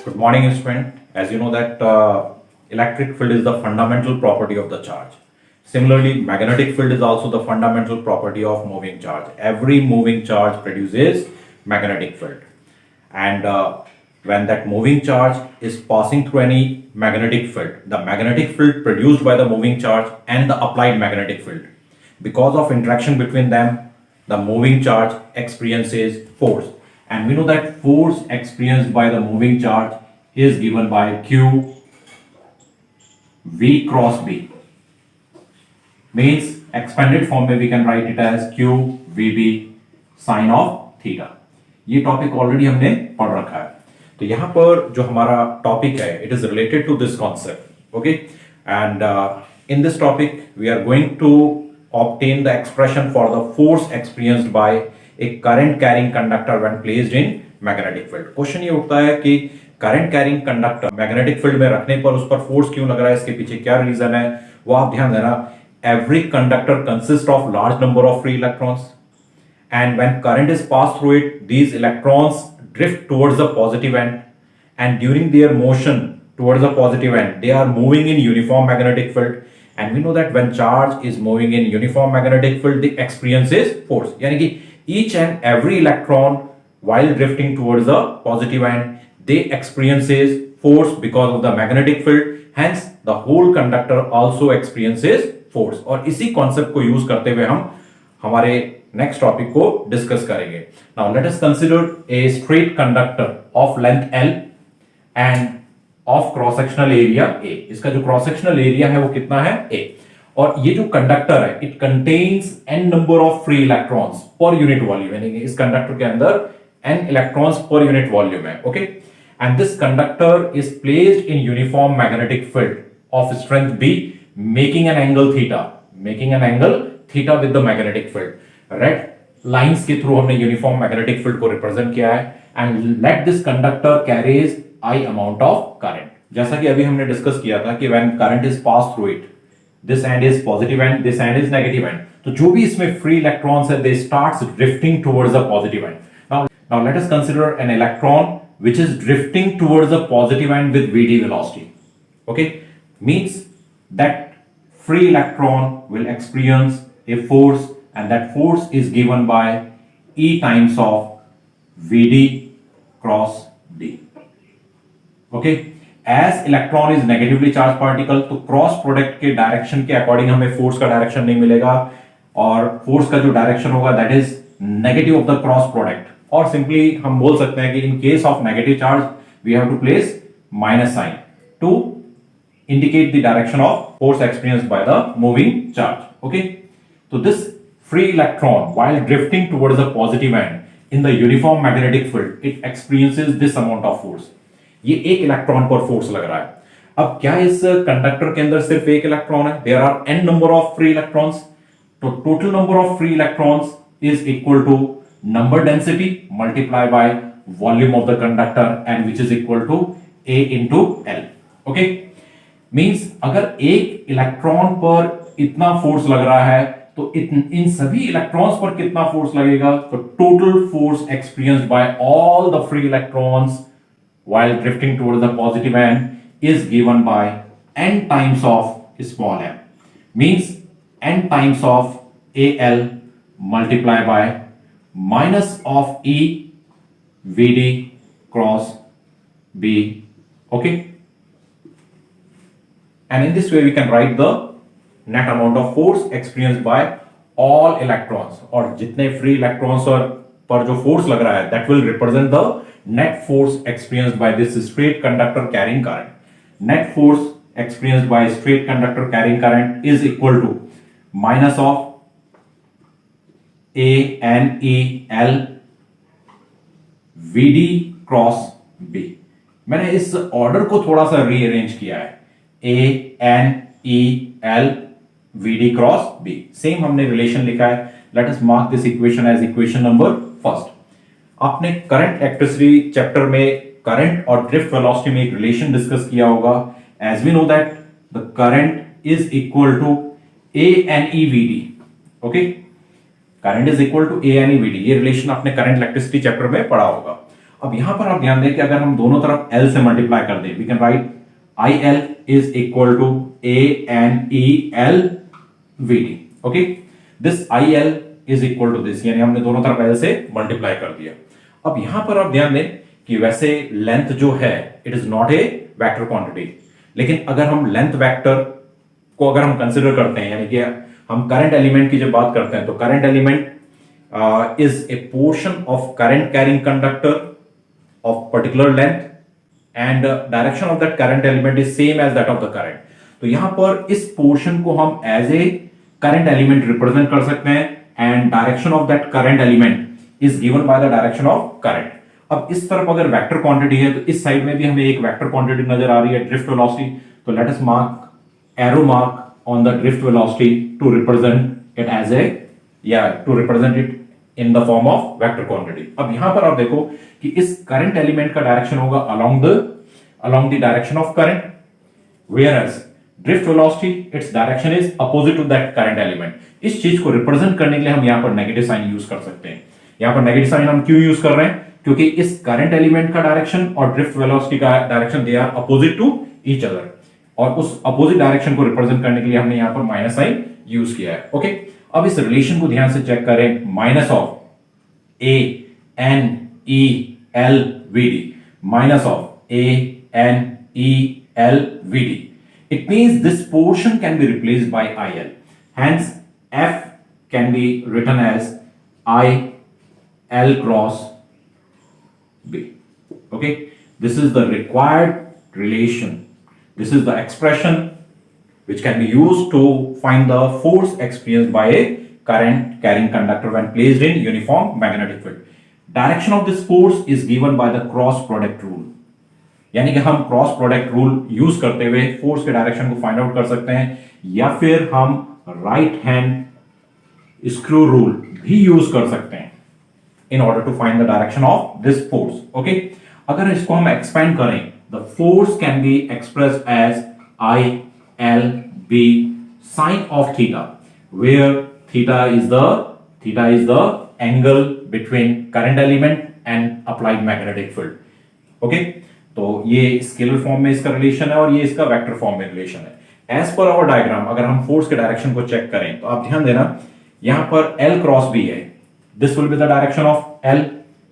Good morning, student. As you know that electric field is the fundamental property of the charge. Similarly, magnetic field is also the fundamental property of moving charge. Every moving charge produces magnetic field. And when that moving charge is passing through any magnetic field, the magnetic field produced by the moving charge and the applied magnetic field, because of interaction between them, the moving charge experiences force. And we know that force experienced by the moving charge is given by Q V cross B. Means expanded form में we can write it as Q V B sin of theta. ये topic already हमने पढ़ रखा है. तो यहाँ पर जो हमारा टॉपिक है, it is related to this concept. Okay, and in this topic we are going to obtain the expression for the force experienced by a current carrying conductor when placed in magnetic field. Question ये उठता है कि current carrying conductor magnetic field में रखने पर उस पर force क्यों लग रहा है, इसके पीछे क्या रीजन है, वो आप ध्यान देना. Every conductor consist of large number of free electrons and when current is passed through it, these electrons drift towards the positive end, and during their motion towards the positive end they are moving in uniform magnetic field. And we know that when charge is moving in uniform magnetic field, the experience is force. यानी कि each and every electron while drifting towards the positive end, they experiences force because of the magnetic field. Hence the whole conductor also experiences force. और इसी concept को use करते हुए हम हमारे next topic को डिस्कस करेंगे. Now let us consider a straight conductor of length L end of cross sectional area A. इसका जो क्रॉस सेक्शनल एरिया है वो कितना है, A. और ये जो कंडक्टर है, it contains n number of free electrons per unit volume. यानी कि इस कंडक्टर के अंदर n electrons per unit volume है. Okay, and this conductor is placed in uniform magnetic field of strength B, making an angle theta with the magnetic field. Red lines के through हमने uniform magnetic field को represent किया है. And let this conductor carries I amount of current. जैसा कि अभी हमने discuss किया था कि when current is pass through it, this end is positive and this end is negative end. तो जो भी इसमें फ्री इलेक्ट्रॉन्स है, they starts drifting towards the positive end. Now let us consider an electron which is drifting towards the positive end with vd velocity. Okay, means that free electron will experience a force, and that force is given by E times of Vd cross D. Okay, as electron is negatively charged particle, तो cross product के direction के according हमें force का direction नहीं मिलेगा, और force का जो डायरेक्शन होगा that is negative of the cross product. और सिंपली हम बोल सकते हैं कि in case of negative charge we have to place minus sign to indicate the direction of force experienced by the moving charge. Okay, so this free electron while drifting towards the positive end in the uniform magnetic field, it experiences this amount of force. ये एक electron पर force लग रहा है. अब क्या इस conductor के अंदर सिर्फ एक इलेक्ट्रॉन है? There are n number of free electrons. तो total number of free electrons is equal to number density multiplied by volume of the conductor, and which is equal to A into L. Okay, means अगर एक electron पर इतना force लग रहा है तो इन सभी इलेक्ट्रॉन्स पर कितना फोर्स लगेगा? तो total force experienced bye all the free electrons while drifting towards the positive and is given bye n times of small m. Means n times of Al multiply by minus of E Vd cross B. Okay, and in this way we can write the net amount of force experienced by all electrons. और जितने free electrons पर जो force लग रहा है that will represent the net force experienced by this straight conductor carrying current. Net force experienced by straight conductor carrying current is equal to minus of A N E L Vd cross B. मैंने इस order को थोड़ा सा rearrange किया है. A N E L Vd cross B. Same हमने relation लिखा है. Let us mark this equation as equation number first. आपने करंट इलेक्ट्रिसिटी चैप्टर में करंट और ड्रिफ्ट वेलोसिटी में एक रिलेशन डिस्कस किया होगा. As we know that the current is equal to A N E Vd. Okay, current is equal to A यानी VD, ये relation आपने करंट इलेक्ट्रिसिटी चैप्टर में पढ़ा होगा। अब यहां पर आप ध्यान दें कि अगर हम दोनों तरफ L से मल्टीप्लाई कर दें, we can write IL is equal to ANEL VD। Okay, this IL is equal to this, यानी हमने दोनों तरफ L से मल्टीप्लाई कर दिया। अब यहां पर आप ध्यान दें कि वैसे लेंथ जो है it is not a vector quantity, लेकिन अगर हम लेंथ वेक्टर को अगर हम कंसिडर करते हैं, यानी कि हम करंट एलिमेंट की जब बात करते हैं, तो current element is a portion of current carrying conductor of particular length and direction of that current element is same as that of the current। तो यहां पर इस पोर्शन को हम as a current element represent कर सकते हैं and direction of that current element is given by the direction of current. अब इस तरफ अगर वेक्टर क्वांटिटी है तो इस साइड में भी हमें एक वेक्टर क्वांटिटी नजर आ रही है, ड्रिफ्ट वेलोसिटी। तो let us mark arrow mark on the drift velocity to represent it as a या to represent it in the form of vector quantity. अब यहां पर आप देखो कि इस करंट एलिमेंट का डायरेक्शन होगा along the direction of current, whereas drift velocity its direction is opposite to that current element। इस चीज को रिप्रेजेंट करने के लिए हम यहां पर नेगेटिव साइन यूज कर सकते हैं। यहां पर नेगेटिव साइन हम क्यों यूज कर रहे हैं? क्योंकि इस करंट एलिमेंट का डायरेक्शन और ड्रिफ्ट वेलोसिटी का direction they are opposite to each other, और उस अपोजिट डायरेक्शन को रिप्रेजेंट करने के लिए हमने यहां पर माइनस साइन यूज किया है। ओके, अब इस रिलेशन को ध्यान से चेक करें, minus of ANEL VD, minus of ANEL VD, it means this portion can be replaced by IL, hence F can be written as IL cross B। okay, this is the required relation, this is the expression which can be used to find the force experienced by a current carrying conductor when placed in uniform magnetic field। Direction of this force is given by the cross product rule, यानी कि हम cross product rule use करते हुए force के direction को find out कर सकते हैं, या फिर हम राइट हैंड स्क्रू रूल भी यूज कर सकते हैं in order to find the direction of this force. Okay, अगर इसको हम एक्सपेंड करें, the force can be expressed as ILB sine of theta, where theta is the angle between current element and applied magnetic field. Okay, तो ये scalar form में इसका relation है और ये इसका वेक्टर फॉर्म में रिलेशन है। एज पर आवर डायग्राम अगर हम फोर्स के डायरेक्शन को चेक करें तो आप ध्यान देना, यहां पर L क्रॉस B है, this will be the direction of L,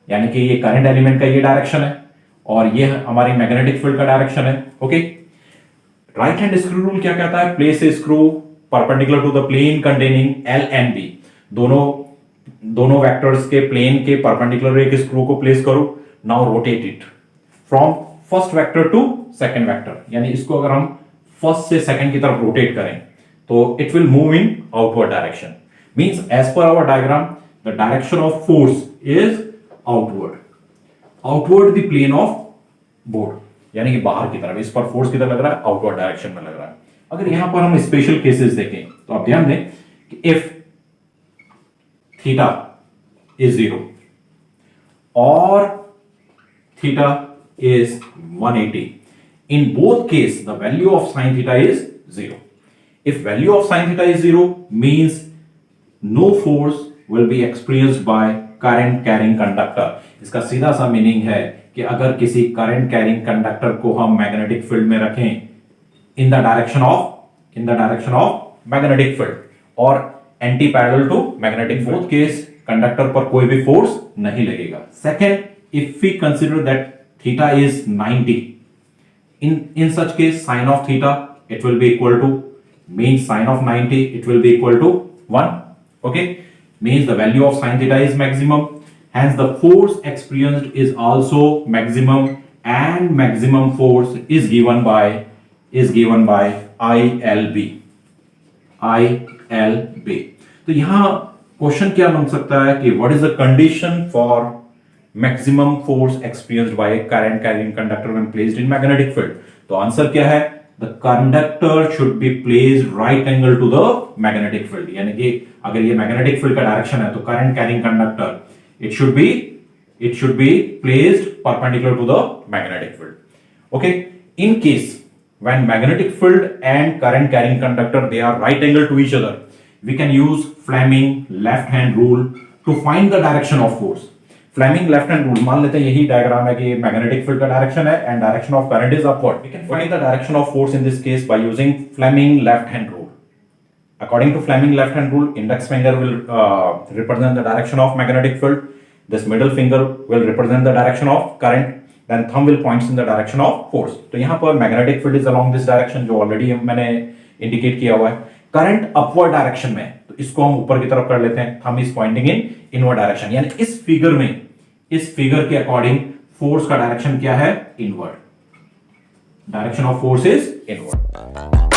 यानी कि ये करंट एलिमेंट का ये डायरेक्शन है और ये हमारी मैग्नेटिक फील्ड का डायरेक्शन है। Okay, right hand screw rule क्या कहता है? Place a screw perpendicular to the plane containing L and B, दोनों वेक्टर्स के प्लेन के परपेंडिकुलर एक स्क्रू को प्लेस करो, now rotate it from first vector to second vector, यानी इसको अगर हम फर्स्ट से सेकंड की तरफ रोटेट करें तो it will move in outward direction, means as per our diagram the direction of force is outward the plane of board, यानी कि बाहर की तरफ, इस पर फोर्स किधर लग रहा है? आउटवर्ड डायरेक्शन में लग रहा है। अगर यहां पर हम स्पेशल केसेस देखें तो आप ध्यान दें कि if theta is 0 or theta is 180, in both case the value of sin theta is 0। if value of sin theta is 0 means no force will be experienced by current carrying conductor। इसका सीधा सा meaning है कि अगर किसी current carrying conductor को हम magnetic field में रखें in the direction of magnetic field और anti parallel to magnetic field, case conductor पर कोई भी फोर्स नहीं लगेगा। Second, if we consider that theta is 90, in such case sin of theta it will be equal to, means sin of 90 it will be equal to 1। okay, means the value of sin theta is maximum, hence the force experienced is also maximum, and maximum force is given by ILB। तो यहां question क्या बन सकता है कि what is the condition for maximum force experienced by current carrying conductor when placed in magnetic field? तो answer क्या है? The conductor should be placed right angle to the magnetic field, यानी कि अगर ये मैग्नेटिक फील्ड का direction है तो current carrying conductor it should be placed perpendicular to the magnetic field. Okay, in case when magnetic field and current carrying conductor they are right angle to each other, we can use Fleming left hand rule to find the direction of force. Fleming left hand rule, मान लेते हैं यही diagram है कि magnetic field का direction है and direction of current is upward. We can find the direction of force in this case by using Fleming left hand rule. According to Fleming left hand rule, index finger will represent the direction of magnetic field. This middle finger will represent the direction of current. Then thumb will points in the direction of force. तो यहाँ पर magnetic field is along this direction जो already मैंने indicate किया हुआ है. Current upward direction में, तो इसको हम ऊपर की तरफ कर लेते हैं. Thumb is pointing in inward direction. यानी इस फिगर के अकॉर्डिंग फोर्स का डायरेक्शन क्या है? Inward. Direction of force is inward.